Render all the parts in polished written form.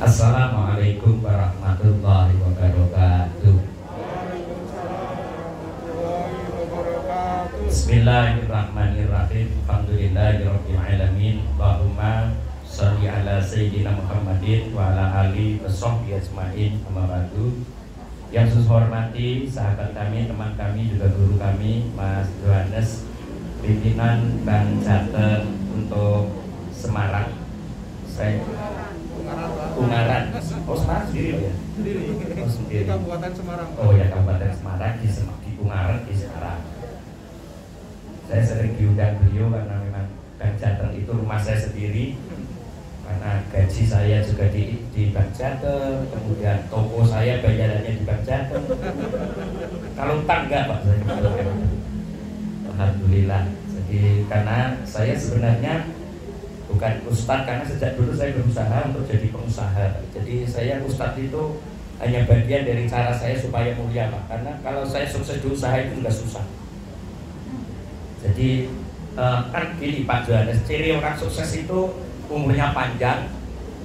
Assalamualaikum warahmatullahi wabarakatuh. Bismillahirrahmanirrahim. Alhamdulillahirabbil alamin. Allahumma shalli ala sayyidina Muhammadin wa ala alihi washabbihi ajmain. Amma ba'du. Yang saya hormati sahabat kami, teman kami, juga guru kami, Mas Johannes, pimpinan Bank Jateng untuk Semarang. Saya Ungaran. Oh, Semarang sendiri loh ya? Sendiri. Oh, sendiri. Di Kabupaten Semarang. Oh ya, Kabupaten Semarang di Ungaran di Semarang. Saya sering diundang beliau karena memang Bank Jateng itu rumah saya sendiri. Karena gaji saya juga di Bank Jateng, kemudian toko saya bayarannya di Bank Jateng. Kalau utang enggak Pak, saya alhamdulillah. Jadi karena saya sebenarnya bukan ustadz, karena sejak dulu saya berusaha untuk jadi pengusaha. Jadi saya ustadz itu hanya bagian dari cara saya supaya mulia Pak. Karena kalau saya sukses di usaha itu juga susah. Jadi kan gini Pak Johannes, ciri orang sukses itu umurnya panjang,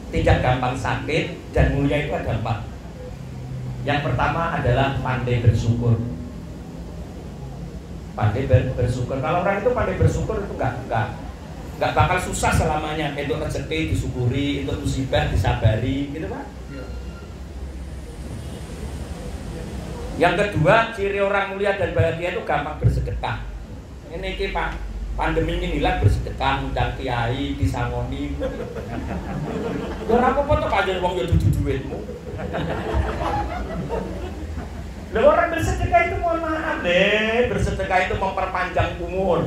tidak gampang sakit, dan mulia itu ada 4. Yang pertama adalah pandai bersyukur. Pandai bersyukur. Kalau orang itu pandai bersyukur itu nggak bakal susah selamanya. Untuk rezeki disyukuri, untuk musibah disabari, gitu Pak. Yang kedua, ciri orang mulia dan bahagia itu gampang bersedekah. Ini Pak, pandemi ini hilang bersedekah, undang kiai, disangoni. Ora apa-apa tok aja wong yo dudu duitmu. Lah orang bersedekah itu mohon maaf deh, bersedekah itu memperpanjang umur,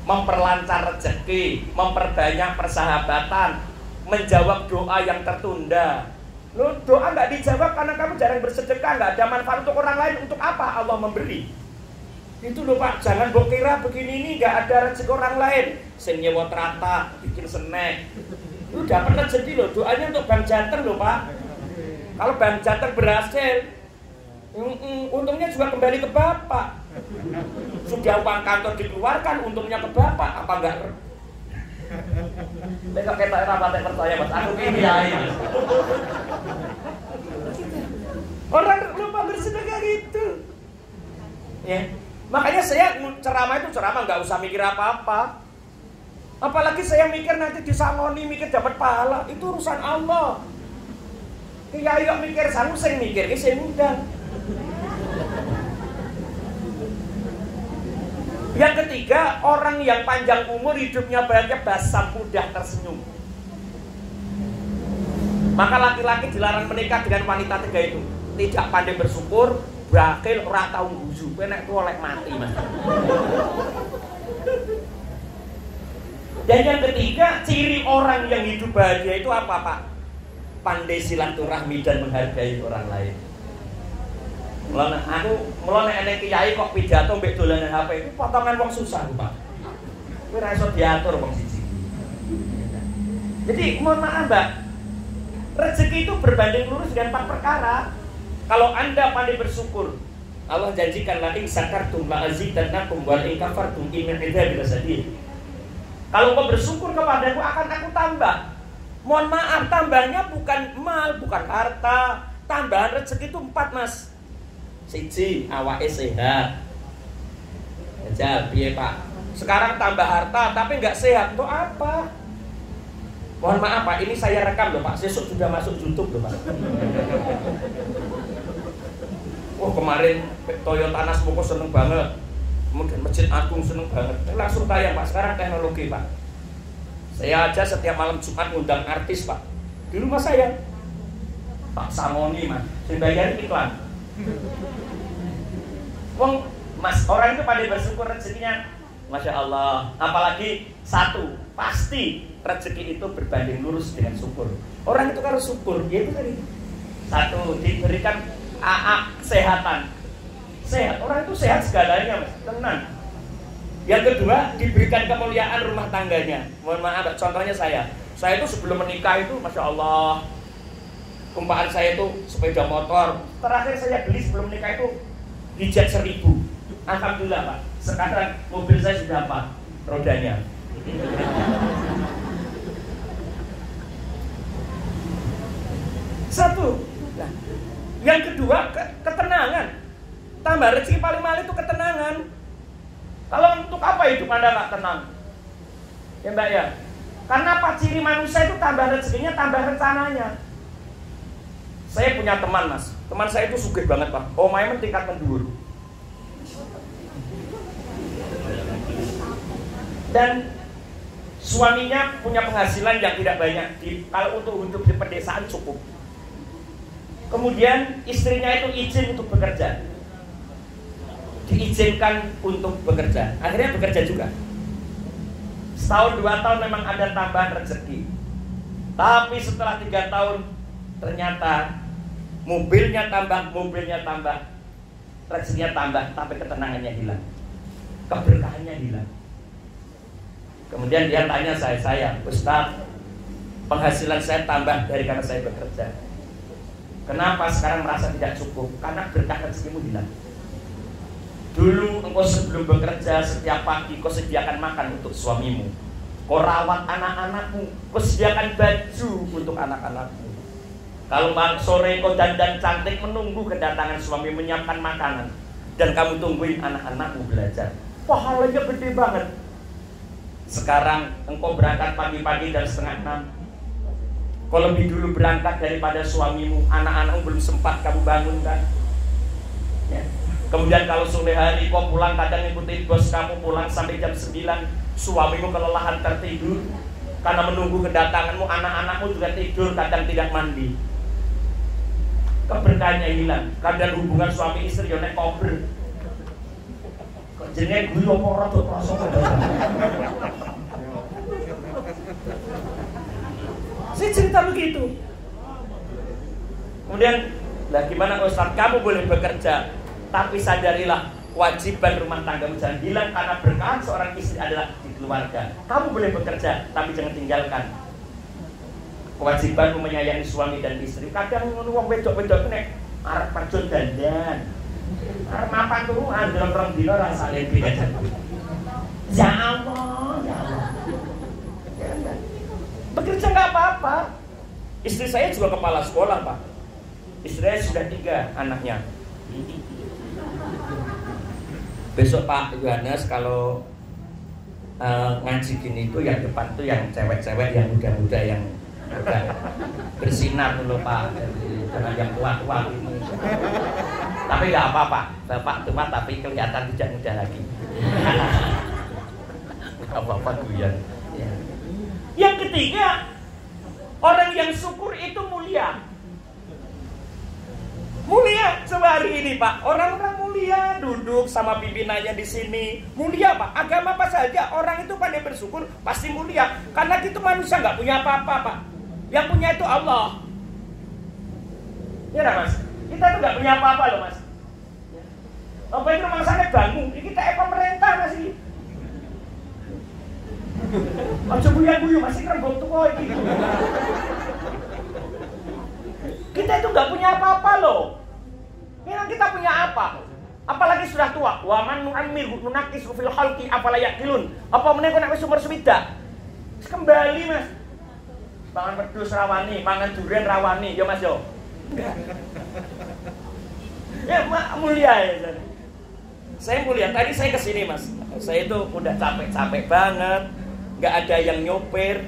memperlancar rezeki, memperbanyak persahabatan, menjawab doa yang tertunda. Lo doa nggak dijawab karena kamu jarang bersedekah, nggak ada manfaat untuk orang lain. Untuk apa Allah memberi? Itu loh Pak, jangan kira begini ini nggak ada rezeki orang lain. Sing nyewa terata, bikin snack. Lu dapat rezeki loh, doanya untuk Bank Jateng loh Pak. Kalau Bank Jateng berhasil, untungnya juga kembali ke Bapak. Sudah uang kantor dikeluarkan, untungnya ke Bapak. Apa enggak? Besok kita rapat percaya Mas, aku ini ya. Orang lupa bersedekah gitu. Ya. Makanya saya ceramah itu nggak usah mikir apa-apa. Apalagi saya mikir nanti disangoni, mikir dapat pahala, itu urusan Allah. Ya ayo mikir sangu, saya mikir, saya mudah. Yang ketiga, orang yang panjang umur hidupnya bahagia, basam mudah tersenyum. Maka laki-laki dilarang menikah dengan wanita 3 itu. Tidak pandai bersyukur, bakil, ora tau nguju, kowe nek tuwa lek mati Mas. Dan yang ketiga, ciri orang yang hidup bahagia itu apa Pak? Pandai silaturahmi dan menghargai orang lain. Mulane enek kiai kok pidato mbek dolanan HP itu potongan wong susah Pak. Kowe ora iso diatur wong siji. Jadi mohon maaf Mbak, rezeki itu berbanding lurus dengan 4 perkara. Kalau Anda pandai bersyukur, Allah janjikan la in syakartum la azidannakum wa in kafartum inna adzabi lasadid. Kalau kau bersyukur kepadaku akan aku tambah. Mohon maaf, tambahnya bukan mal, bukan harta. Tambahan rezeki itu 4 Mas. 1, awake sehat. Aja piye Pak? Sekarang tambah harta tapi nggak sehat, untuk apa? Mohon maaf Pak, ini saya rekam loh Pak. Besok sudah masuk YouTube loh Pak. Oh kemarin Toyota Nasmoko seneng banget, kemudian Masjid Agung seneng banget, langsung tayang Pak. Sekarang teknologi Pak, saya aja setiap malam Jumat ngundang artis Pak di rumah saya. Pak Samoni Mas, saya bayar iklan. Wong Mas, orang itu pandai bersyukur rezekinya, Masya Allah. Apalagi 1, pasti rezeki itu berbanding lurus dengan syukur. Orang itu kalau syukur, dia itu tadi 1, diberikan kesehatan. Sehat, orang itu sehat segalanya Mas, tenang. Yang kedua, diberikan kemuliaan rumah tangganya. Mohon maaf, contohnya saya itu sebelum menikah itu Masya Allah, tumpahan saya itu sepeda motor. Terakhir saya beli sebelum menikah itu Hijat 1000. Alhamdulillah Pak, sekarang mobil saya sudah apa? Rodanya. Satu. Nah, yang kedua ketenangan. Tambah rezeki paling mahal itu ketenangan. Kalau untuk apa hidup Anda nggak tenang? Ya Mbak ya. Karena apa? Ciri manusia itu tambah rezekinya, tambah rencananya. Saya punya teman Mas. Teman saya itu sugih banget Pak. Omahe tingkat mendur. Dan suaminya punya penghasilan yang tidak banyak. Kalau untuk hidup di pedesaan cukup. Kemudian istrinya itu izin untuk bekerja. Diizinkan untuk bekerja. Akhirnya bekerja juga. Setahun 2 tahun memang ada tambahan rezeki. Tapi setelah 3 tahun ternyata mobilnya tambah, rezekinya tambah, tapi ketenangannya hilang, keberkahannya hilang. Kemudian dia tanya saya, Ustaz, penghasilan saya tambah dari karena saya bekerja. Kenapa sekarang merasa tidak cukup? Karena berkah rezekimu hilang. Dulu engkau sebelum bekerja setiap pagi kau sediakan makan untuk suamimu, kau rawat anak-anakmu, kau sediakan baju untuk anak-anakmu. Kalau sore kau dandan cantik menunggu kedatangan suami menyiapkan makanan, dan kamu tungguin anak-anakmu belajar. Pahalanya gede banget. Sekarang engkau berangkat pagi-pagi dan 5:30. Kau lebih dulu berangkat daripada suamimu, anak-anakmu belum sempat kamu bangunkan. Ya. Kemudian kalau sore hari kau pulang, kadang ikuti bos kamu pulang sampai jam 9. Suamimu kelelahan tertidur karena menunggu kedatanganmu, anak-anakmu juga tidur, kadang tidak mandi. Keberkahannya hilang. Kadang hubungan suami istri yo nek kober. Kok jenenge guyu apa ora tuh rasa kok. Saya cerita begitu. Kemudian, lah gimana Ustaz? Kamu boleh bekerja, tapi sadarilah kewajiban rumah tanggamu jangan hilang karena berkah seorang istri adalah di keluarga. Kamu boleh bekerja, tapi jangan tinggalkan kewajibanmu menyayangi suami dan istri. Kadang wong wedok-wedok nek arep perjun dandan, arep mapan turu andel rong dina ra saleh beda. Ya Allah, ya Allah. Bekerja nggak apa-apa. Istri saya juga kepala sekolah Pak. Istri saya sudah 3 anaknya. Besok Pak Yohanes kalau ngaji gini itu yang depan tuh yang cewek-cewek yang muda-muda yang udah bersinar dulu Pak, jangan yang tua-tua ini. Tapi nggak apa-apa, Bapak tua tapi kelihatan tidak muda lagi. Nggak apa-apa Guyan. Ya. Yang ketiga, orang yang syukur itu mulia. Mulia coba hari ini Pak, orang-orang mulia duduk sama pimpinannya di sini. Mulia Pak, agama apa saja orang itu pandai bersyukur pasti mulia. Karena itu manusia nggak punya apa-apa Pak. Yang punya itu Allah. Ya Mas, kita tuh nggak punya apa-apa loh Mas. Apa itu rumah sakit bangun, kita pemerintah masih. Aja buya-buyu masih rembuk tuh gitu. Kita itu nggak punya apa-apa loh. Memang kita punya apa? Apalagi sudah tua. Wa man nu'ammirhu nunaqqisu fil khalqi afala yaqilun. Apa meneh kok nek wis umur swidak? Kembali Mas. Pangan wedhus rawani, pangan durian rawani, ya Mas yo. Enggak. Ya mulia ya. Saya mulia. Tadi saya kesini Mas. Saya itu udah capek-capek banget. Nggak ada yang nyopir.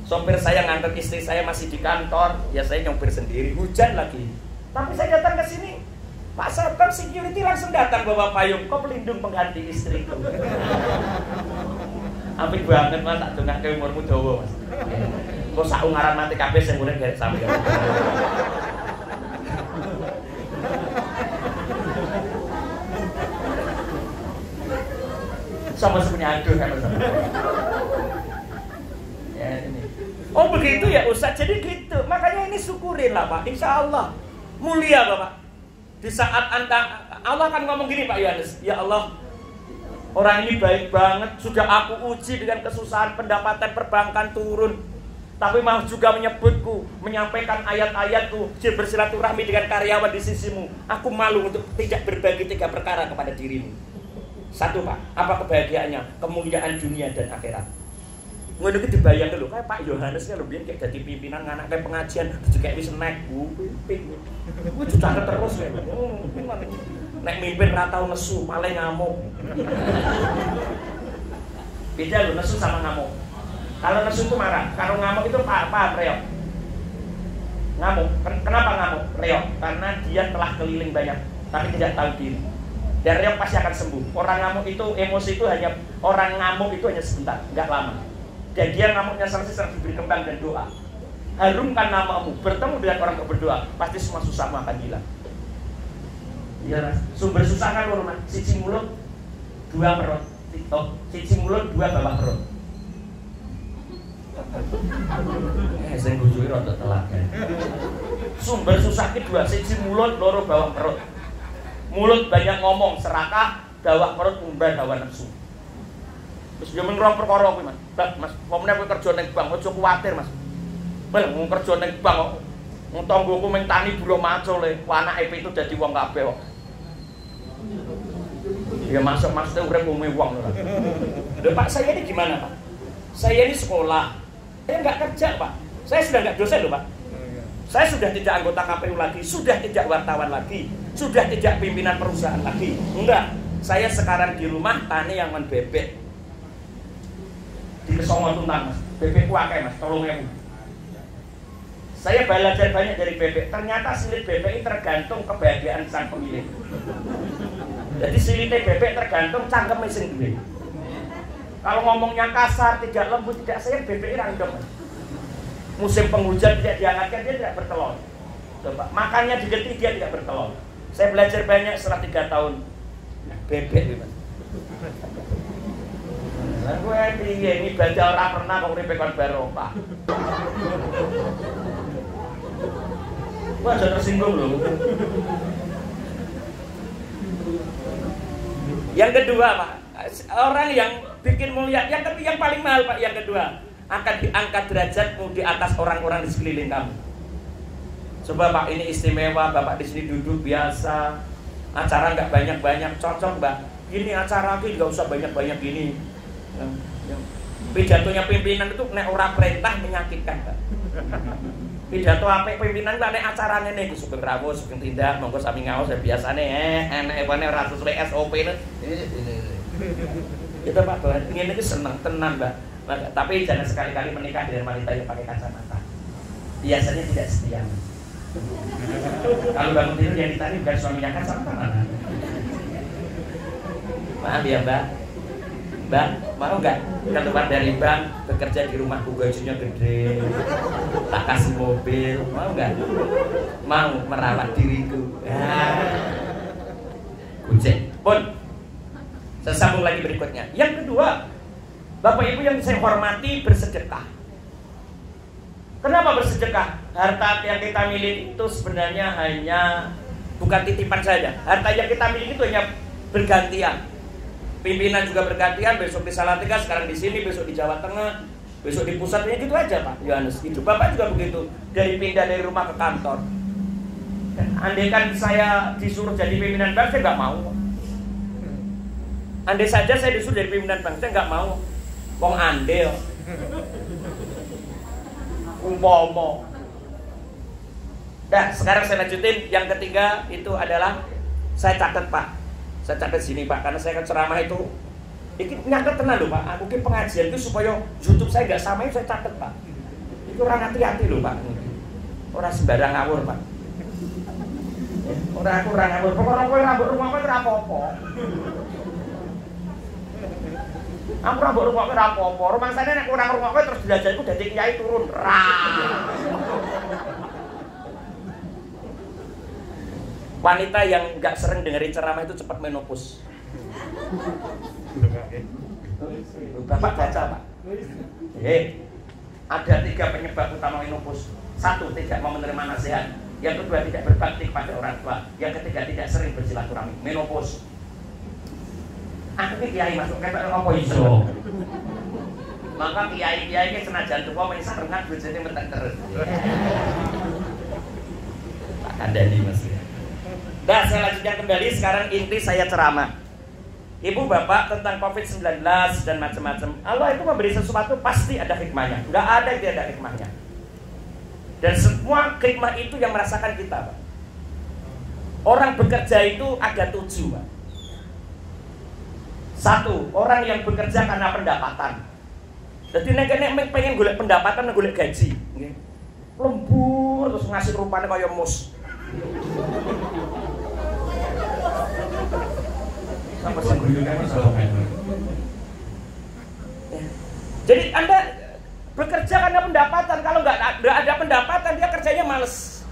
Sopir saya ngantar istri saya masih di kantor. Ya saya nyopir sendiri. Hujan lagi. Tapi saya datang ke sini. Pak Satpam security langsung datang bawa payung. Kok pelindung pengganti istriku. Apik banget Mas. Tak dongake umurmu dawa Mas. Kok sak ungaran mati kabeh sing mulai garek sampe. Sama sebenarnya aduh kan Mas. Ya ini. Oh begitu ya Ustaz, jadi gitu. Makanya ini syukurin lah Pak, insya Allah mulia Bapak. Di saat Allah kan ngomong gini Pak Yohanes, ya Allah orang ini baik banget, sudah aku uji dengan kesusahan, pendapatan perbankan turun, tapi mau juga menyebutku, menyampaikan ayat-ayatku, bersilaturahmi dengan karyawan di sisimu. Aku malu untuk tidak berbagi 3 perkara kepada dirimu. 1 Pak, apa kebahagiaannya? Kemuliaan dunia dan akhirat. Ngono iki dibayang lho, kayak Pak Yohanes kan lho biyen kayak dadi pimpinan nganake pengajian, kayak wis snack Bu, pimpin. Kuwi dicatet terus ya. Nek mimpin ra tau nesu, paling ngamuk. Beda lho nesu sama ngamuk. Kalau nesu itu marah, kalau ngamuk itu apa reok. Ngamuk, kenapa ngamuk? Reok, karena dia telah keliling banyak, tapi tidak tahu diri. Dan reok pasti akan sembuh. Orang ngamuk itu, emosi itu hanya, orang ngamuk itu hanya sebentar, nggak lama. Dan dia ngamuknya selesai setelah diberi kembang dan doa. Harumkan namamu, bertemu dengan orang yang berdoa, pasti semua susahmu akan hilang. Iya, sumber susah kan lho, siji mulut, dua perut. Siji mulut, dua bawah perut. Sing bujui rada telat kan. Sumber susah ki dua, siji mulut, loro bawah perut. Mulut banyak ngomong, serakah, bawah perut umbar hawa nafsu. Wis yo men rong perkara kuwi, Mas. Mas, pomene kowe kerja ning bank, aja kuwatir, Mas. Kowe wong kerja ning bank kok wong tanggoku mung tani bulu macul e, anake pitu dadi wong kabeh kok. Ya masuk-masuk urip umum wong lho. Lho Pak, saya ini gimana, Pak? Saya ini sekolah. Saya enggak kerja, Pak. Saya sudah enggak dosen loh, Pak. Saya sudah tidak anggota KPU lagi, sudah tidak wartawan lagi, sudah tidak pimpinan perusahaan lagi. Enggak. Saya sekarang di rumah tani yang men bebek. Di Kesongo Tuntang, Mas. Bebek kuake, Mas, 3.000. Saya belajar banyak dari bebek. Ternyata silit bebek ini tergantung kebahagiaan sang pemilik. Jadi silitnya bebek tergantung cangkeme sing duwe. Kalau ngomongnya kasar, tidak lembut, tidak sayang, bebek random. Musim penghujan tidak diangkatkan, dia tidak bertelur. Coba, makannya diganti, dia tidak bertelur. Saya belajar banyak setelah 3 tahun. Bebek, Mas. Gue ini baca orang pernah kok uripe kon barokah. Wah, sudah tersinggung loh. Yang kedua, Pak, orang yang bikin mulia, yang paling mahal, Pak, yang kedua, akan diangkat derajatmu di atas orang-orang di sekeliling kamu. Coba Pak, ini istimewa, Bapak di sini duduk biasa, acara nggak banyak-banyak, cocok Mbak. Ini acara ini nggak usah banyak-banyak gini. Pidatonya pimpinan itu nek ora perintah menyakitkan, Pak. Pidato apik pimpinan Pak nek acarane niku Sugeng Rawuh, Sugeng Tindak, monggo sami ngaos ya biasane enek epane ora sesuai SOP itu. Itu Pak, ngene iki seneng tenan, Mbak. Tapi jangan sekali-kali menikah dengan wanita yang pakai kacamata. Biasanya tidak setia. Kalau bangun tidur yang ditanya bukan suaminya kacamata. Maaf ya, Mbak. Mbak, mau nggak keluar dari bank bekerja di rumahku, gajinya gede, tak kasih mobil, mau nggak? Mau merawat diriku? Kucing. Pun, saya sambung lagi berikutnya. Yang kedua, Bapak Ibu yang saya hormati, bersedekah. Kenapa bersedekah? Harta yang kita miliki itu sebenarnya hanya bukan titipan saja. Harta yang kita miliki itu hanya bergantian. Pimpinan juga bergantian, besok di Salatiga, sekarang di sini, besok di Jawa Tengah, besok di pusatnya, gitu aja Pak Yohanes. Itu Bapak juga begitu, pindah dari rumah ke kantor. Andai kan saya disuruh jadi pimpinan bank, saya nggak mau. Andai saja saya disuruh jadi pimpinan bank, saya nggak mau. Wong andel, umpomo. Nah, sekarang saya lanjutin. Yang ketiga itu adalah saya catat Pak. Saya catat sini Pak, karena saya kan ceramah itu ini nyatet tenan loh Pak. Mungkin pengajian itu supaya YouTube saya nggak sama, saya catat Pak. Itu orang hati-hati loh Pak. Orang sembarang ngawur Pak. Orang ngawur. Pokoknya kowe rambut rumah kowe ora apa-apa. Aku rambut rumah kowe ora apa-apa. Rumah sana nek orang rumah kowe terus belajar iku dadi kiai turun. Wanita yang nggak sering dengerin ceramah itu cepat menopause. Bapak baca Pak. Ada 3 penyebab utama menopause. 1, tidak mau menerima nasihat. Yang kedua, tidak berbakti kepada orang tua. Yang ketiga, tidak sering bersilaturahmi. Menopause. Aku ini kiai masuk kayak apa iso. Maka kiai-kiai ini senajan tua menyesal rengat bujane mentek terus. Pak Kandani Mas. Nah, saya lanjutkan kembali. Sekarang inti saya ceramah. Ibu bapak tentang COVID-19 dan macam-macam. Allah itu memberi sesuatu pasti ada hikmahnya. Nggak ada yang tidak ada hikmahnya. Dan semua hikmah itu yang merasakan kita, Pak. Orang bekerja itu ada 7, Pak. 1, orang yang bekerja karena pendapatan. Jadi nek pengen golek pendapatan, golek gaji. Lembur terus ngasih rupanya kaya mus. Jadi Anda bekerja karena pendapatan. Kalau nggak ada pendapatan, dia kerjanya males.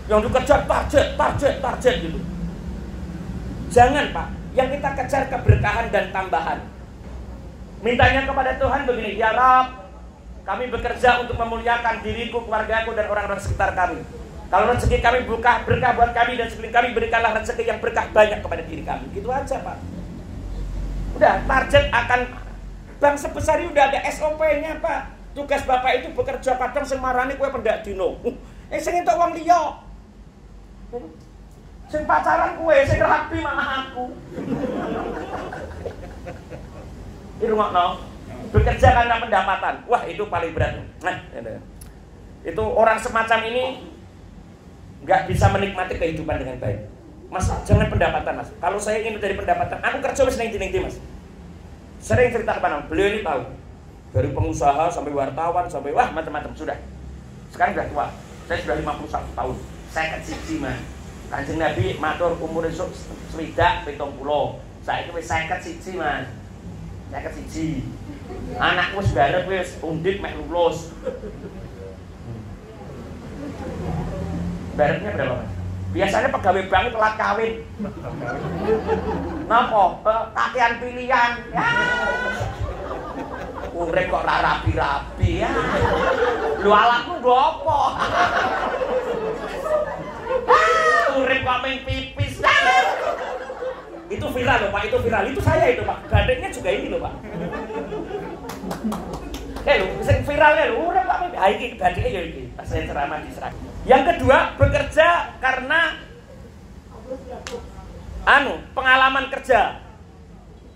Yang dikejar target gitu. Jangan, Pak. Yang kita kejar keberkahan dan tambahan. Mintanya kepada Tuhan begini, ya Rabb, kami bekerja untuk memuliakan diriku, keluargaku, dan orang-orang sekitar kami. Kalau rezeki kami berkah buat kami dan sekeliling kami, berikanlah rezeki yang berkah banyak kepada diri kami. Gitu aja, Pak. Udah, target akan bank sebesar ini udah ada SOP-nya, Pak. Tugas Bapak itu bekerja kadang semarani kue pendak dino. Sing entuk wong liya. Sing pacaran kue, sing rapi malah aku. Ini rungokno. Bekerja karena pendapatan. Wah, itu paling berat. Nah, itu orang semacam ini nggak bisa menikmati kehidupan dengan baik. Mas, jangan pendapatan, Mas. Kalau saya ingin dari pendapatan, aku kerja wis neng ndi, Mas. Sering cerita kepada beliau ini tahu. Dari pengusaha sampai wartawan sampai wah macam-macam sudah. Sekarang sudah tua. Saya sudah 51 tahun. Saya kecil, Mas. Kanjeng Nabi matur umur esuk swidak 70. Saiki wis 51, Mas. 51. Anakku wis barep wis undip mek lulus. Barepnya berapa, Mas? Biasanya pegawai bank telat kawin. Napa? Kakean pilihan. Ya. Urip kok ora rapi-rapi ya. Lho alatmu nggo apa? Urip kok ming pipis. Itu viral loh, Pak, itu viral. Itu saya itu, Pak. Gandengnya juga ini loh, Pak. Lho, sing viralnya lho, urip kok ming. Ha iki gandengnya ya iki. Pas saya ceramah di Seragen. Yang kedua, bekerja karena pengalaman kerja.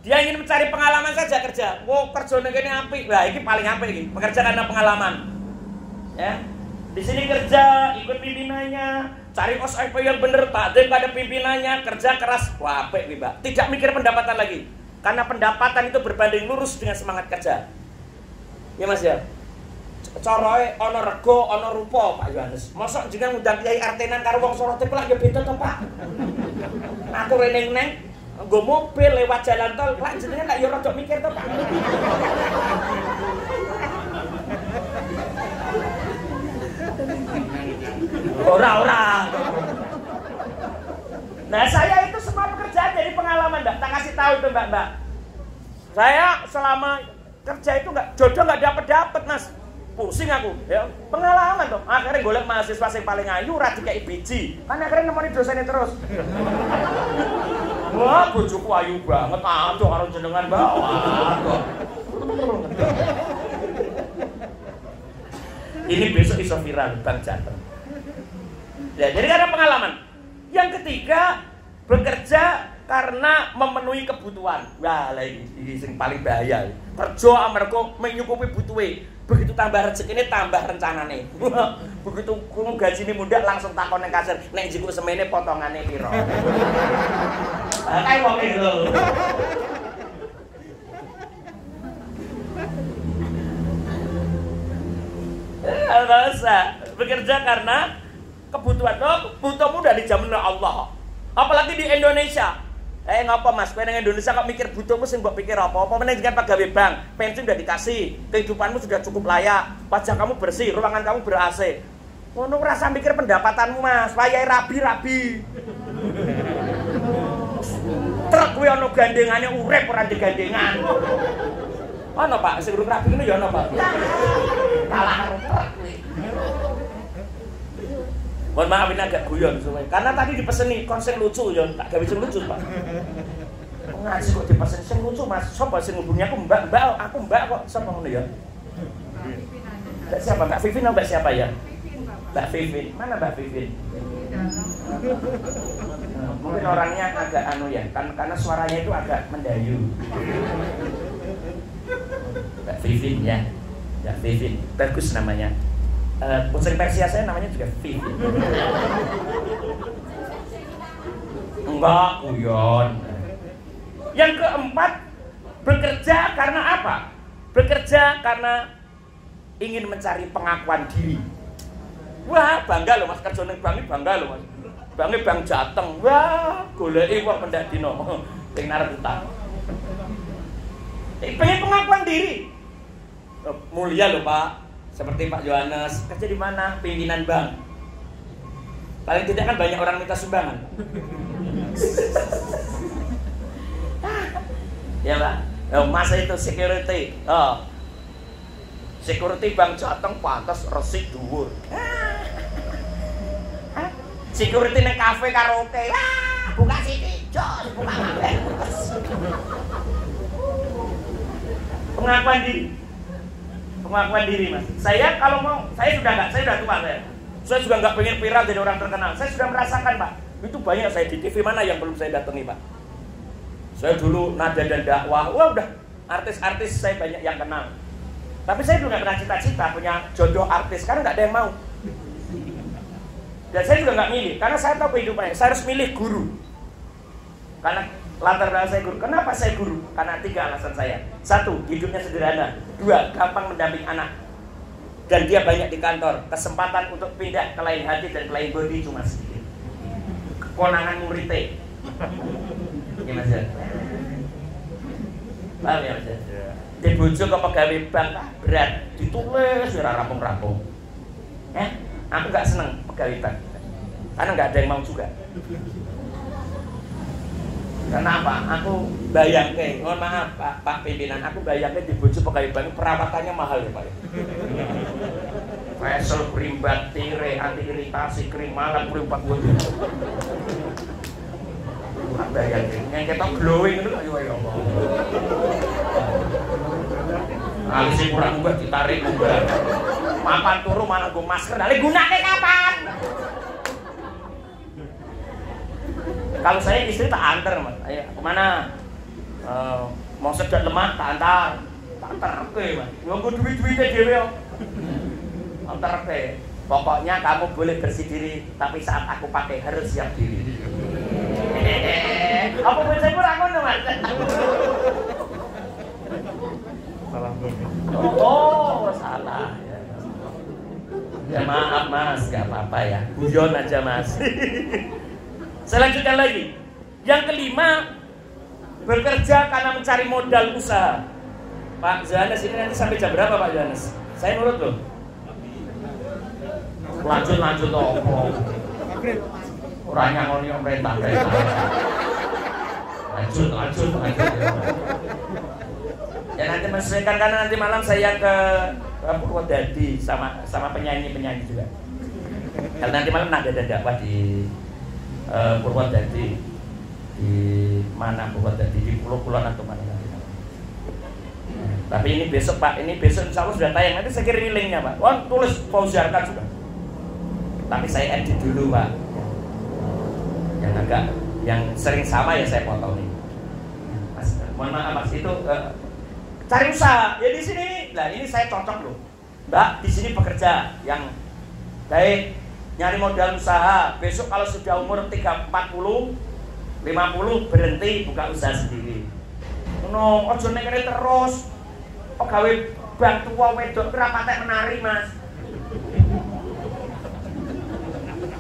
Dia ingin mencari pengalaman saja kerja. Wow, kerja ini apik. Lah, ini paling apik iki. Bekerja karena pengalaman. Ya. Di sini kerja, ikut pimpinannya, cari OSIP yang bener, takdim pada pimpinannya, kerja keras. Wah, apik iki, Mbak. Tidak mikir pendapatan lagi. Karena pendapatan itu berbanding lurus dengan semangat kerja. Ya, Mas ya. Coroe ana rego ana rupa Pak Yohanes. Mosok jenengan ngundang Kyai Artenan karo wong Solo Teplak ya beda to, Pak. Aku reneng-neng nggo mobil lewat jalan tol, lak jenengan lak ya rada mikir to, Pak. Ora. Nah, saya itu semua pekerjaan jadi pengalaman, Mbak. Tak kasih tahu tuh, Mbak. Saya selama kerja itu jodoh nggak dapet, Mas. Pusing aku, ya pengalaman tuh. Akhirnya golek mahasiswa yang paling ayu, ora dikei biji. Kan akhirnya nemoni dosennya terus. Wah, bojoku ayu banget, aduh karo jenengan bawa. Ini besok iso viral Bang Jateng. Ya, jadi karena pengalaman. Yang ketiga, bekerja karena memenuhi kebutuhan. Wah, ini yang paling bahaya. Kerja amarga menyukupi butuhe. Begitu tambah rezeki ini tambah rencanane. Begitu kamu gaji ini muda langsung takon yang kasir. Nek jiku semene potongannya piro. Kayak wong itu. Rasa bekerja karena kebutuhan. Kebutuhanmu udah dijamin oleh Allah. Apalagi di Indonesia. Ngapa Mas, kowe nang Indonesia kok mikir butuhmu sing mbok pikir apa? Apa meneh jenengan pegawai bank, pensiun sudah dikasih, kehidupanmu sudah cukup layak, wajah kamu bersih, ruangan kamu ber-AC. Ngono ora usah mikir pendapatanmu, Mas. Wayahe rabi-rabi. Truk kuwi ana gandengane urip ora digandengan. Ana Pak, sing urip rabi ngono ya ana Pak. Kalah karo truk kuwi. Mohon maaf ini agak guyon semuanya. Karena tadi dipeseni konsen lucu ya, tak gawe sing lucu, Pak. Ngaji kok dipesen sing lucu, Mas. Sopo sing ngubungi aku, Mbak, aku Mbak kok sapa ngono ya? Mbak siapa? Mbak Vivin atau Mbak siapa ya? Mbak Vivin. Mana Mbak Vivin? Mungkin orangnya agak ya, karena suaranya itu agak mendayu. Mbak Vivin ya, Mbak Vivin, bagus namanya. Kucing Persia saya namanya juga Vivin. Enggak, guyon. Yang keempat, bekerja karena apa? Bekerja karena ingin mencari pengakuan diri. Wah, bangga loh Mas, kerja ning bank bangga loh Mas. Bange bang Jateng, wah, goleki kok pendak dino sing narep utang. Pengen pengakuan diri. Mulia loh Pak, seperti Pak Yohanes, kerja di mana? Pimpinan bank. Paling tidak kan banyak orang minta sumbangan. Ya Pak, masa itu security. Security Bank Jateng pantas resik dhuwur. Security nang kafe karaoke. Buka sini, jos, buka kafe. Pengakuan diri. Pengakuan diri, Mas. Saya kalau mau, saya sudah tua saya. Saya juga nggak pengen viral jadi orang terkenal. Saya sudah merasakan, Pak. Itu banyak saya di TV mana yang belum saya datangi, Pak. Saya dulu nada dan dakwah. Wah, udah artis-artis saya banyak yang kenal. Tapi saya juga pernah cita-cita punya jodoh artis, karena nggak ada yang mau. Dan saya juga nggak milih, karena saya tahu kehidupannya. Saya harus milih guru. Karena latar belakang saya guru. Kenapa saya guru? Karena 3 alasan saya. 1, hidupnya sederhana. 2, gampang mendamping anak. Dan dia banyak di kantor. Kesempatan untuk pindah ke lain hati dan ke lain body cuma sedikit. Konangan muridnya. Gimana sih? Paham ya Mas? Dibujuk ke pegawai bank berat, ditulis ora rampung-rampung. Aku nggak seneng pegawai bank, karena nggak ada yang mau juga. Kenapa? Aku bayangke, mohon maaf Pak pimpinan, aku bayangke dibujuk pegawai bank perawatannya mahal ya Pak. Facial, krim bakteri, anti iritasi, krim malam, krim 4 bulan. Bayangke, yang kita glowing itu ayo. Alisi kurang gua ditarik gua. Mapan turu mana gua masker, dale gunake kapan? Kalau saya istri tak antar, Mas. Ayo, kemana? Mau sedot lemak tak antar. Tak antar ke, Mas. Yo nggo duit-duite dhewe yo. Antar ke. Pokoknya kamu boleh bersih diri, tapi saat aku pakai harus siap diri. Apa bojomu ora ngono, Mas? Salah. Oh, salah. Ya maaf Mas, gak apa-apa ya. Guyon aja Mas. Saya lanjutkan lagi. Yang kelima, bekerja karena mencari modal usaha. Pak Johannes ini nanti sampai jam berapa Pak Johannes? Saya nurut loh. Lanjut toh. Orangnya ngoni pemerintah. Lanjut. Ya nanti menyesuaikan, karena nanti malam saya ke Purwodadi sama penyanyi juga. Kalau nanti malam nada dan dakwah di Purwodadi, di mana Purwodadi, di pulau-pulau atau mana nanti. Tapi ini besok Pak, insya Allah sudah tayang. Nanti saya kirim linknya Pak. Wah, tulis pausiarkan sudah. Tapi saya edit dulu Pak. Yang sering sama ya saya potong nih. Mas, mohon maaf Mas, itu cari usaha. Ya di sini. Nah, ini saya cocok loh. Mbak, di sini pekerja yang baik, nyari modal usaha. Besok kalau sudah umur 40, 50 berhenti buka usaha sendiri. No, ojo nek kene terus. Pegawai bank tua wedok ora patek menari, Mas.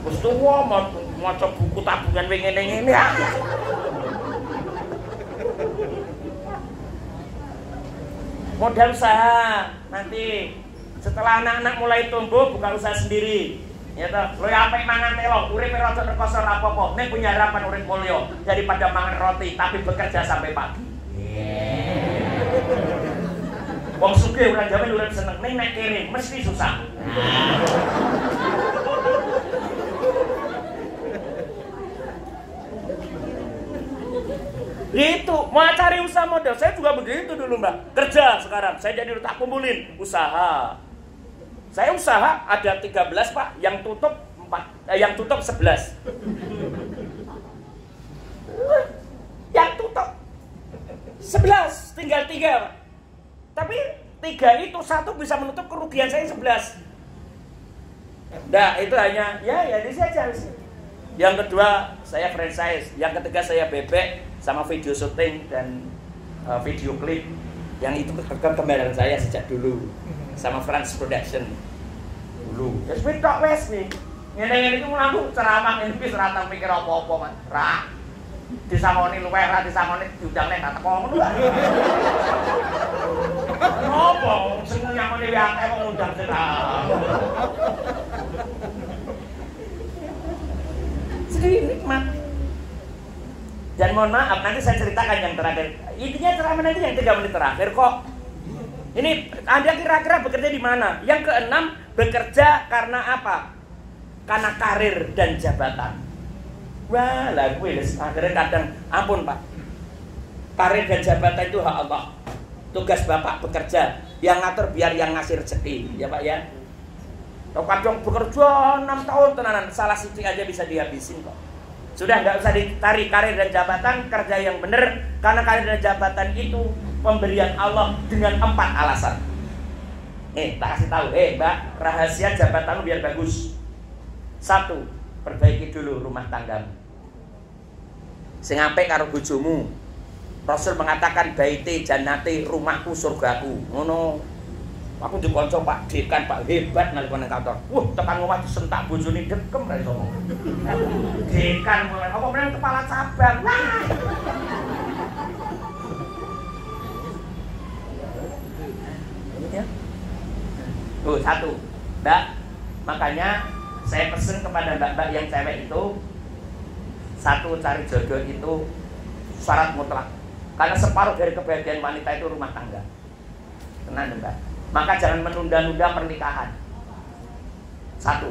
Wis tuwa maca buku tabungan wing ngene-ngene ya. Modal usaha nanti setelah anak-anak mulai tumbuh buka usaha sendiri. Ya toh, luwih apik mangan telo, urip rada rekoso ora apa-apa. Nek punya harapan urip mulya daripada mangan roti tapi bekerja sampai pagi. Wong sugih ora jamin urip seneng, nek kere mesti susah. Itu mau cari usaha modal. Saya juga begitu dulu Mbak. Kerja sekarang saya jadi tak kumpulin usaha. Saya usaha ada 13 Pak, yang tutup 11. 11, tinggal 3 Pak. Tapi 3 itu 1 bisa menutup kerugian saya 11. Nah itu hanya ya ini saja. Yang kedua saya franchise, yang ketiga saya bebek sama video syuting dan video klip. Yang itu kegemaran saya sejak dulu sama France Production dulu. Ya sepeda wes nih. Ngene-ngene iki mlaku ceramah ini wis ora tau mikir apa-apa, Mas. Ra. Disangoni luweh ra disangoni diundang nek tak teko ngono. Apa sing nyangoni wae akeh wong undang ceramah. Sedih nikmat. Dan mohon maaf, nanti saya ceritakan yang terakhir. Intinya ceramah nanti yang 3 menit terakhir kok. Ini Anda kira-kira bekerja di mana? Yang keenam, bekerja karena apa? Karena karir dan jabatan. Wah, lah gue akhirnya kadang ampun Pak. Karir dan jabatan itu hak Allah. Tugas Bapak bekerja, yang ngatur biar yang ngasih rezeki, ya Pak ya. Kalau kadang bekerja 6 tahun tenanan, salah siji aja bisa dihabisin kok. Sudah nggak usah ditarik karir dan jabatan, kerja yang benar. Karena karir dan jabatan itu pemberian Allah dengan 4 alasan. Tak kasih tahu, Mbak, rahasia jabatan lu biar bagus. 1, perbaiki dulu rumah tanggamu. Sing apik karo bojomu. Rasul mengatakan baiti jannati, rumahku surgaku. Ngono. Aku dikonco Pak Dekan, Pak hebat nalika nang kantor. Wah, tekan omah disentak bojone dekem ra iso. Dekan apa meneh kepala cabang. Wah. Ya. Tuh, 1. Mbak, makanya saya pesen kepada mbak-mbak yang cewek itu 1, cari jodoh itu syarat mutlak. Karena separuh dari kebahagiaan wanita itu rumah tangga. Tenang Mbak. Maka jangan menunda-nunda pernikahan. 1.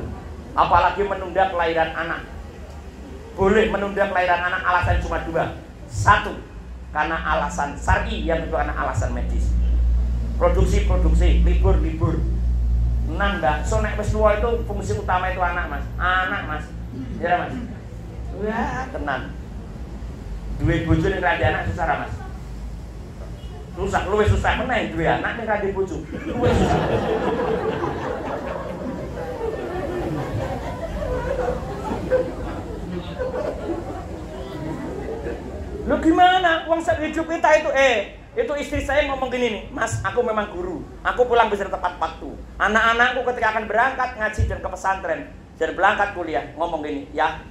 Apalagi menunda kelahiran anak. Boleh menunda kelahiran anak alasan cuma 2. 1, karena alasan syar'i, yang kedua karena alasan medis. Produksi, libur. Tenang Mbak, so nek wis tuwa itu fungsi utama itu anak Mas. Anak Mas. Ya Mas. Wah, tenang. Duwe bojo ning randi anak susah ra Mas? Susah, luwih susah meneh duwe anak ning randi bojo. Luwih susah. Lu gimana? Uang hidup kita itu istri saya ngomong gini nih, Mas, aku memang guru, aku pulang bisa tepat waktu. Anak-anakku ketika akan berangkat ngaji dan ke pesantren dan berangkat kuliah ngomong gini, ya,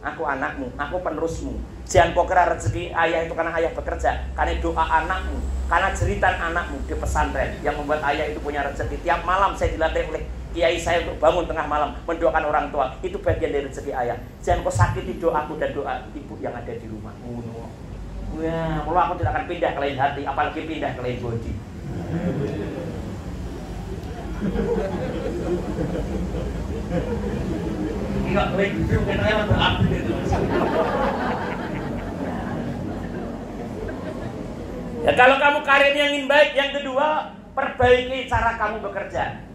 aku anakmu, aku penerusmu. Jangan kau kira rezeki ayah itu karena ayah bekerja, karena doa anakmu, karena jeritan anakmu di pesantren yang membuat ayah itu punya rezeki. Tiap malam saya dilatih oleh kiai saya untuk bangun tengah malam mendoakan orang tua, itu bagian dari rezeki ayah. Jangan kau sakiti doaku dan doa ibu yang ada di rumah. Wah, kalau aku tidak akan pindah ke lain hati, apalagi pindah ke lain body. Enggak lain body, mungkin saya berabdi itu. Ya kalau kamu karirnya ingin baik, yang kedua, perbaiki cara kamu bekerja.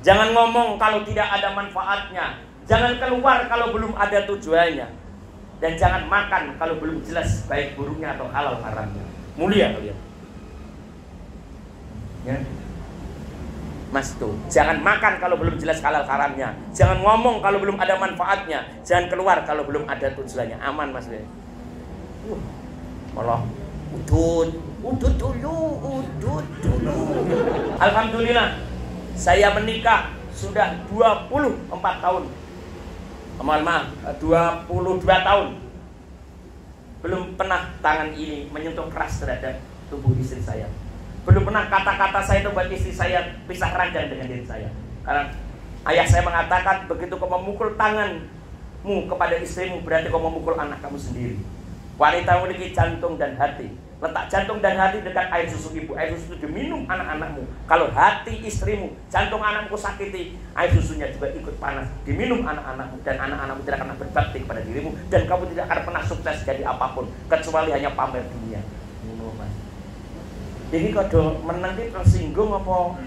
Jangan ngomong kalau tidak ada manfaatnya. Jangan keluar kalau belum ada tujuannya. Dan jangan makan kalau belum jelas baik buruknya atau halal haramnya. Mulia kalian. Ya. Mas tuh, jangan makan kalau belum jelas halal haramnya. Jangan ngomong kalau belum ada manfaatnya. Jangan keluar kalau belum ada tujuannya. Aman Mas. Malah udut dulu. Alhamdulillah, saya menikah sudah 24 tahun. Mohon maaf, 22 tahun. Belum pernah tangan ini menyentuh keras terhadap tubuh istri saya. Belum pernah kata-kata saya itu buat istri saya pisah ranjang dengan diri saya. Karena ayah saya mengatakan, begitu kau memukul tanganmu kepada istrimu, berarti kau memukul anak kamu sendiri. Wanita memiliki jantung dan hati. Letak jantung dan hati dekat air susu ibu. Air susu itu diminum anak-anakmu. Kalau hati istrimu, jantung anakmu sakiti, air susunya juga ikut panas, diminum anak-anakmu. Dan anak-anakmu tidak akan berbakti kepada dirimu. Dan kamu tidak akan pernah sukses jadi apapun, kecuali hanya pamer dunia. Jadi kalau menang itu tersinggung apa?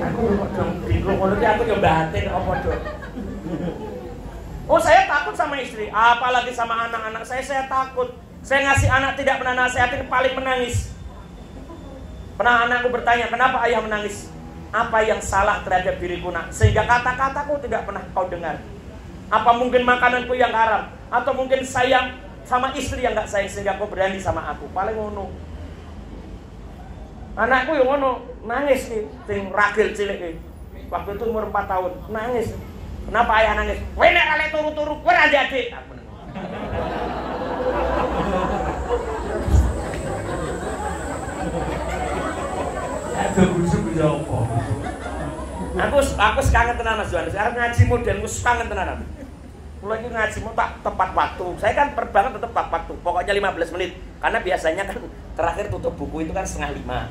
Aku bingung, aku yang batin apa dong? Oh, saya takut sama istri, apalagi sama anak-anak saya takut. Saya ngasih anak tidak pernah nasihatin, paling menangis. Pernah anakku bertanya, kenapa ayah menangis? Apa yang salah terhadap diriku nak? Sehingga kata-kataku tidak pernah kau dengar. Apa mungkin makananku yang haram? Atau mungkin sayang sama istri yang gak sayang sehingga kau berani sama aku? Paling ngono. Anakku yang ngono, nangis nih, sing ragil cilik nih. Waktu itu umur 4 tahun, nangis. Kenapa ayah nangis? Kowe nek kale turu-turu, kowe ra adik. Aku kangen tenan Mas Yohanes. Arep ngaji modern ku kangen tenan. Mulai iki ngaji tak tepat waktu. Saya kan perbankan tetap tepat waktu. Pokoknya 15 menit. Karena biasanya kan terakhir tutup buku itu kan 4:30.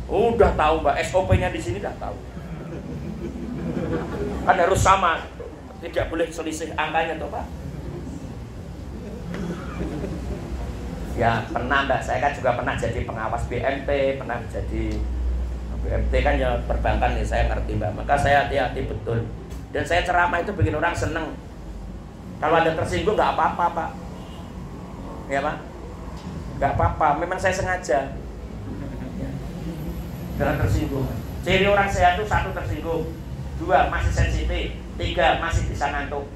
Udah tahu Mbak, SOP-nya di sini udah tahu. Kan harus sama. Tidak boleh selisih angkanya toh, Pak. Ya, pernah Mbak. Saya kan juga pernah jadi pengawas BMT, pernah jadi BMT kan ya perbankan nih, saya ngerti Mbak. Maka saya hati-hati betul. Dan saya ceramah itu bikin orang seneng. Kalau ada tersinggung nggak apa-apa Pak. Ya Pak, nggak apa-apa. Memang saya sengaja. Jangan tersinggung. Ciri orang sehat itu 1 tersinggung, 2 masih sensitif, 3 masih bisa ngantuk.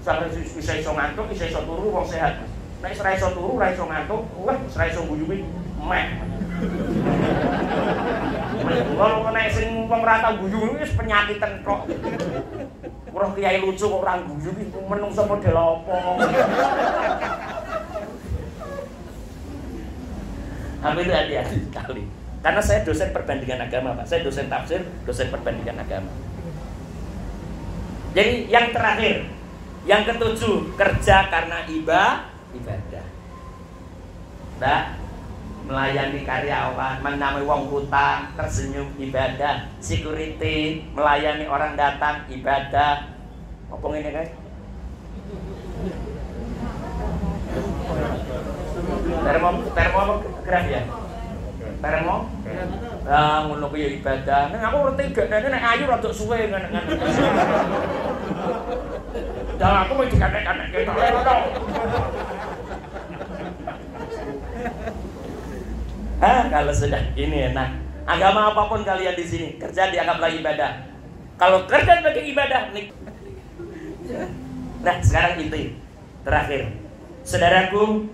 Sampai bisa iso ngantuk, bisa iso turu wong sehat. Nek ora iso turu, ora iso ngantuk, wah ora iso guyubi, meh. Kalau kena sing wong ra tau guyu wis penyakitan kok. Ora kiai lucu kok ora guyu iki menungso model apa. Tapi itu hati-hati sekali. Karena saya dosen perbandingan agama, Pak. Saya dosen tafsir, dosen perbandingan agama. Jadi yang terakhir, yang ke-7, kerja karena ibadah. Mbak, melayani karyawan, menamai wong hutang, tersenyum ibadah, security, melayani orang datang ibadah. Ngomong ini guys. Termograf ya. Termo? Ah, ngono ku ya ibadah. Nek aku ngerti gak nek ayu rada suwe ngono. Dah aku mau dikanek-kanek ketok. Kalau sudah ini enak. Agama apapun kalian di sini, kerja dianggaplah ibadah. Kalau kerja sebagai ibadah, nih. Nah, sekarang inti terakhir. Saudaraku,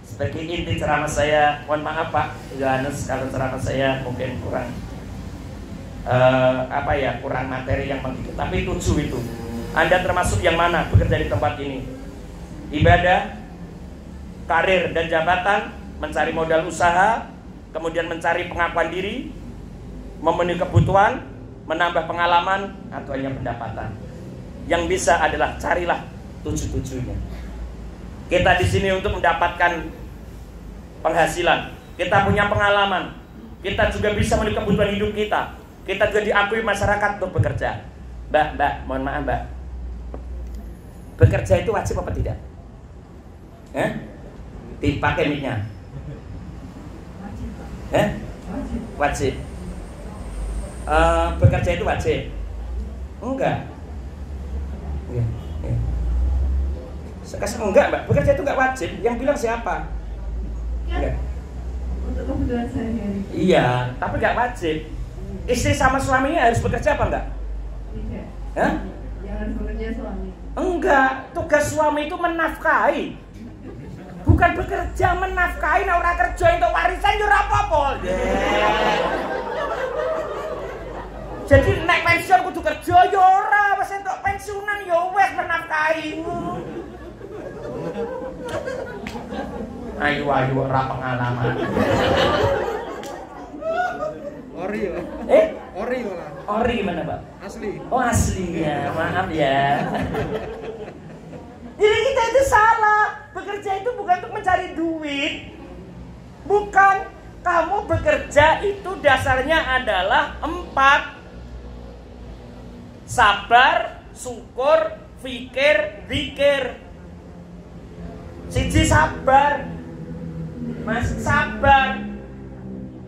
sebagai inti ceramah saya, mohon maaf Pak Yohanes kalau ceramah saya mungkin kurang kurang materi yang menggigit. Tapi 7 itu. Anda termasuk yang mana bekerja di tempat ini? Ibadah, karir dan jabatan, mencari modal usaha, kemudian mencari pengakuan diri, memenuhi kebutuhan, menambah pengalaman, atau hanya pendapatan. Yang bisa adalah carilah 7-7-nya. Kita di sini untuk mendapatkan penghasilan, kita punya pengalaman, kita juga bisa memenuhi kebutuhan hidup kita, kita juga diakui masyarakat untuk bekerja. Mbak, mohon maaf Mbak, bekerja itu wajib apa tidak? Dipakai mic-nya. Wajib. Bekerja itu wajib? Enggak. Enggak Mbak, bekerja itu enggak wajib. Yang bilang siapa? Enggak. Untuk kebutuhan sehari-hari. Iya, tapi enggak wajib. Istri sama suaminya harus bekerja apa enggak? Tidak. Jangan bekerja suami. Enggak, tugas suami itu menafkahi. Bukan bekerja, menafkahi. Nah orang kerja untuk warisan yo ora apa-apa. Jadi nek pensiun kudu kerja yo ora, wis entuk pensiunan yo wis menafkahi. Ayo ora pengalaman. Ori ya? Ori malah. Ori mana Pak? Asli. Oh asli ya, maaf ya. Jadi kita itu salah. Bekerja itu bukan untuk mencari duit. Bukan. Kamu bekerja itu dasarnya adalah 4. Sabar, syukur, fikir, zikir. Siji sabar. Mas, sabar.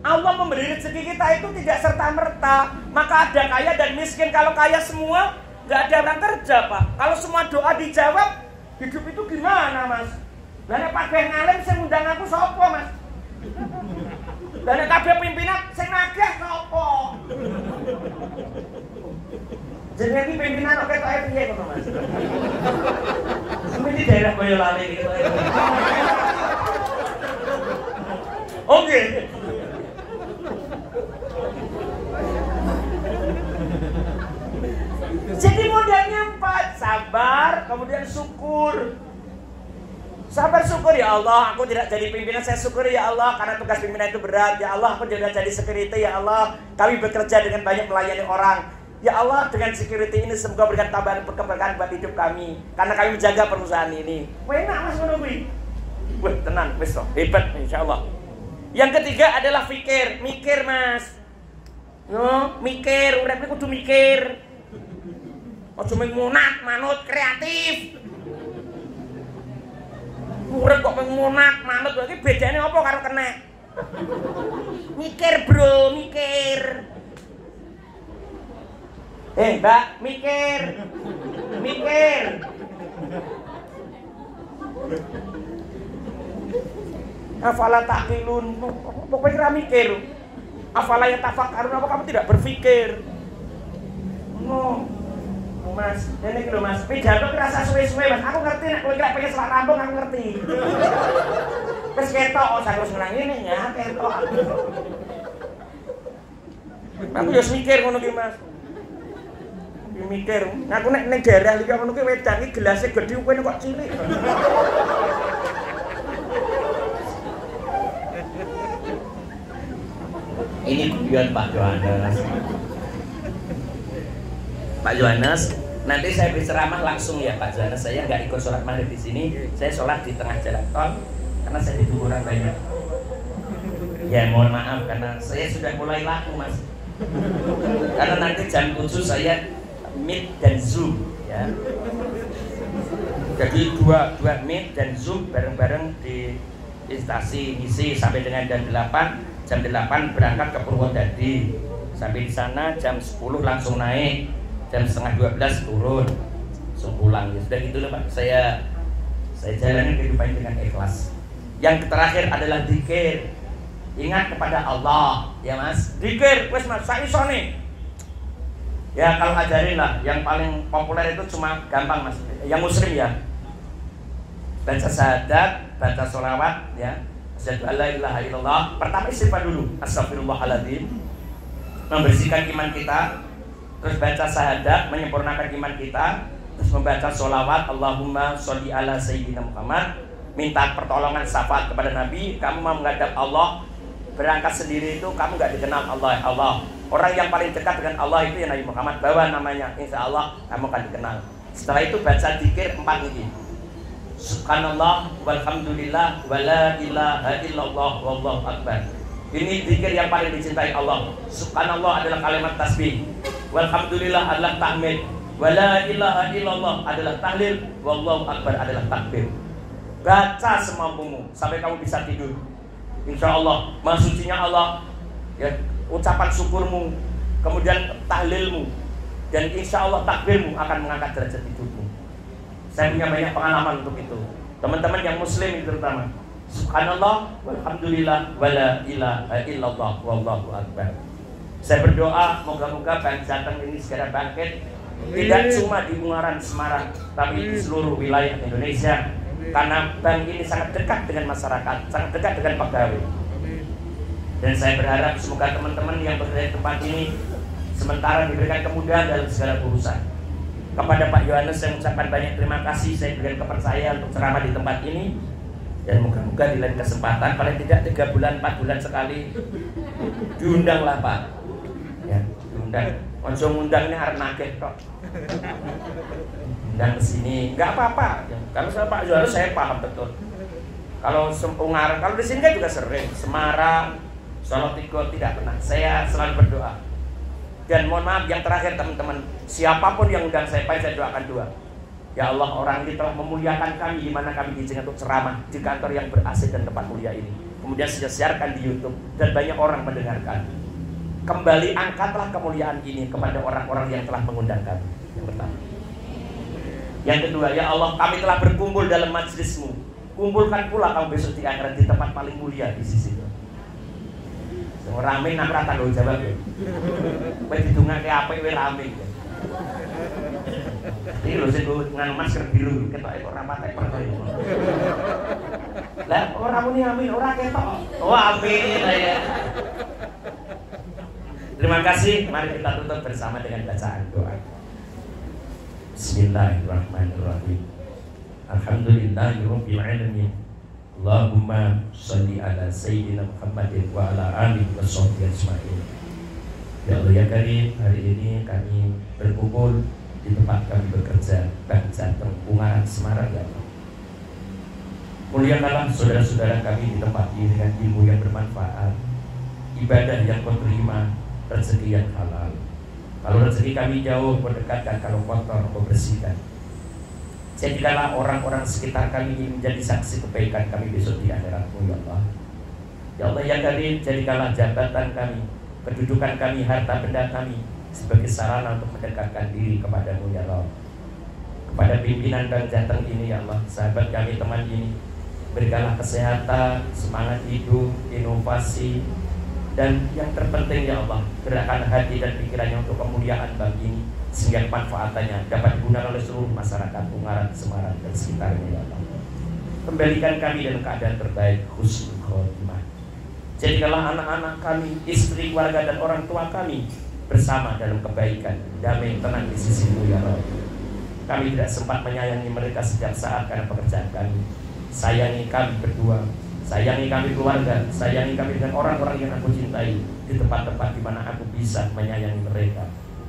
Allah memberi rezeki kita itu tidak serta-merta. Maka ada kaya dan miskin. Kalau kaya semua, nggak ada orang kerja Pak. Kalau semua doa dijawab, hidup itu gimana Mas? Lah Pak Ben ngalim sing ngundang aku sapa Mas? Lah nek kabeh pimpinan sing nagih sapa? Jenenge iki pimpinan kok ketoke piye ngono Mas? Sampe di daerah Boyolali gitu. Oke. Jadi modalnya 4, sabar, kemudian syukur. Sabar syukur, ya Allah, aku tidak jadi pimpinan, saya syukur ya Allah, karena tugas pimpinan itu berat. Ya Allah, aku tidak jadi security, ya Allah, kami bekerja dengan banyak melayani orang. Ya Allah, dengan security ini semoga berikan tambahan keberkahan buat hidup kami, karena kami menjaga perusahaan ini. Enak Mas menunggu. Wah, tenang, wis hebat insyaallah. Yang ketiga adalah mikir Mas. No, mikir, urip kudu mikir. Ojo mengunat, manut, kreatif. Urip kok mengunat, manut, iki bedane apa karo kena? Mikir, Bro, mikir. Mbak, mikir. Afala taqilun, pokoknya kira mikir. Afala yatafakkarun, apa kamu tidak berpikir? No, Mas, ini gitu Mas, pidato kerasa suwe-suwe Mas, aku ngerti, nek kowe kira pengen selak rambung aku ngerti. Wis ketok, oh saya terus ngenang ini ya, ketok. Aku ya mikir ngono ki Mas. Mikir, aku nek ning daerah iki ngono ki wedan iki gelasé gedhe kowe kok cilik. Ini guyon Pak Yohanes. Pak Yohanes, nanti saya berceramah langsung ya Pak Yohanes. Saya nggak ikut sholat maghrib di sini. Saya sholat di tengah jalan tol karena saya ditunggu orang banyak. Ya mohon maaf karena saya sudah mulai laku Mas. Karena nanti jam 7 saya meet dan zoom ya. Jadi dua meet dan zoom bareng-bareng di stasiun ngisi sampai dengan jam 8. Jam 8 berangkat ke Purwodadi. Sampai di sana jam 10 langsung naik. Jam setengah 12 turun. Langsung pulang. Ya sudah gitu loh Pak. Saya jalani kehidupan dengan ikhlas. Yang terakhir adalah dzikir. Ingat kepada Allah, ya Mas. Dzikir, wes Mas, sak isone. Ya kalau ajarin lah, yang paling populer itu cuma gampang Mas. Yang muslim ya. Baca syahadat, baca sholawat ya. Asyhadu alla ilaha illallah. Pertama istighfar dulu, astagfirullahaladzim, membersihkan iman kita. Terus baca syahadat, menyempurnakan iman kita. Terus membaca sholawat, Allahumma sholli ala sayyidina Muhammad, minta pertolongan syafaat kepada Nabi. Kamu mau menghadap Allah, berangkat sendiri itu kamu gak dikenal Allah. Orang yang paling dekat dengan Allah itu ya Nabi Muhammad. Bawa namanya, insya Allah kamu akan dikenal. Setelah itu baca dzikir 4 ini. Subhanallah walhamdulillah wala ilaha illallah wallahu akbar. Ini zikir yang paling dicintai Allah. Subhanallah adalah kalimat tasbih, walhamdulillah adalah tahmid, wala ilaha illallah adalah tahlil, wallahu akbar adalah takbir. Baca semampumu sampai kamu bisa tidur. Insya Allah maha sucinya Allah ya, ucapan syukurmu, kemudian tahlilmu, dan insya Allah takbirmu akan mengangkat derajat hidupmu. Saya punya banyak pengalaman untuk itu. Teman-teman yang muslim terutama. Subhanallah walhamdulillah wala ilaha illallah wallahu akbar. Saya berdoa moga-moga Bank Jateng ini segera bangkit. Tidak cuma di Ungaran Semarang, tapi di seluruh wilayah Indonesia. Karena bank ini sangat dekat dengan masyarakat, sangat dekat dengan pegawai. Dan saya berharap semoga teman-teman yang berada di tempat ini sementara diberikan kemudahan dalam segala urusan. Kepada Pak Yohanes saya mengucapkan banyak terima kasih. Saya berikan kepercayaan untuk ceramah di tempat ini. Dan moga-moga di lain kesempatan, paling tidak 3 bulan, 4 bulan sekali diundanglah Pak ya, diundang. Ojo ngundangnya arep nagih kok. Undang ke sini, enggak apa-apa. Kalau saya Pak Yohanes saya paham betul. Kalau Ungaran, kalau di sini kan juga sering. Semarang, Salatiga tidak pernah. Saya selalu berdoa. Dan mohon maaf yang terakhir teman-teman, siapapun yang undang saya doakan doa. Ya Allah, orang ini telah memuliakan kami di mana kami diizinkan untuk ceramah di kantor yang ber-AC dan tempat mulia ini. Kemudian saya siarkan di YouTube dan banyak orang mendengarkan. Kembali angkatlah kemuliaan ini kepada orang-orang yang telah mengundang kami. Yang pertama. Yang kedua, ya Allah, kami telah berkumpul dalam majlismu. Kumpulkan pula kami besok di akhirat di tempat paling mulia di sisimu. Orang amin nak rata lo jawab ya. Kowe didongake apik kowe rame. Iki lho sing nganu masker biru ketok kok ora patek percaya. Lah ora muni amin ora ketok. Oh amin ya. Terima kasih. Mari kita tutup bersama dengan bacaan doa. Bismillahirrahmanirrahim. Alhamdulillahirabbil alamin. Allahumma sholli ala sayyidina Muhammadin wa ala alihi washabbihi ajmain. Ya Allah ya Karim, hari ini kami berkumpul di tempat kami bekerja, Bank Jateng Ungaran Semarang ya Allah. Muliakanlah saudara-saudara kami di tempat ini dengan ilmu yang bermanfaat, ibadah yang kau terima, rezeki yang halal. Kalau rezeki kami jauh, kau dekatkan, kalau kotor, kau bersihkan. Jadikanlah orang-orang sekitar kami ini menjadi saksi kebaikan kami besok di akhirat-Mu ya Allah. Ya Allah ya Karim, jadikanlah jabatan kami, kedudukan kami, harta benda kami sebagai sarana untuk mendekatkan diri kepada-Mu ya Allah. Kepada pimpinan Bank Jateng ini ya Allah, sahabat kami, teman ini, berikanlah kesehatan, semangat hidup, inovasi, dan yang terpenting ya Allah, gerakan hati dan pikirannya untuk kemuliaan bank ini, sehingga manfaatannya dapat digunakan oleh seluruh masyarakat Ungaran, Semarang dan sekitarnya ya Allah. Kembalikan kami dalam keadaan terbaik, husnul khotimah. Jadikanlah anak-anak kami, istri, keluarga dan orang tua kami bersama dalam kebaikan, damai, tenang di sisi-Mu ya Allah. Kami tidak sempat menyayangi mereka setiap saat karena pekerjaan kami. Sayangi kami berdua, sayangi kami keluarga, sayangi kami dengan orang-orang yang aku cintai di tempat-tempat di mana aku bisa menyayangi mereka.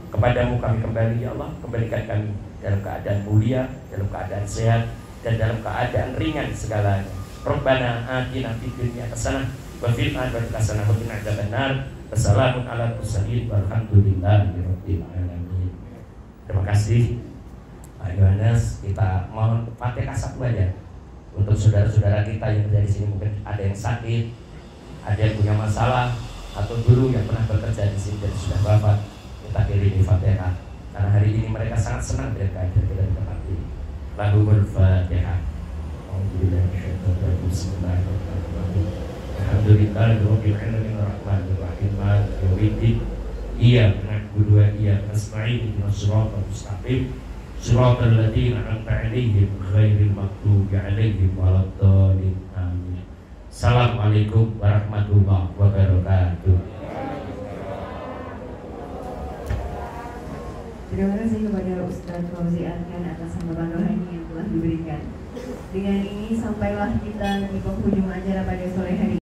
Kepadamu kami kembali ya Allah, kembalikan kami dalam keadaan mulia, dalam keadaan sehat, dan dalam keadaan ringan segalanya. Rabbana atina fid dunya hasanah wa fil akhirati hasanah wa qina adzabannar. Wassalamun ala mursalin walhamdulillahirabbil alamin. Terima kasih Pak Yohanes. Kita mohon Fatihah satu aja untuk saudara-saudara kita yang berada di sini, mungkin ada yang sakit, ada yang punya masalah, atau dulu yang pernah bekerja di sini dan sudah wafat. Kita kirim Fatihah karena hari ini mereka sangat senang mereka hadir di tempat ini. Lahumul Fatihah. Alhamdulillahirabbil alamin arrahmanir rahim maliki yaumiddin. Iyyaka na'budu wa iyyaka nasta'in ihdinas siratal mustaqim siratal ladzina an'amta 'alaihim ghairil maghdubi 'alaihim waladdallin. Amin. Assalamualaikum warahmatullahi wabarakatuh. Terima kasih kepada Ustaz Fauzi Arkan atas sambutan rohani yang telah diberikan. Dengan ini sampailah kita di penghujung acara pada sore hari.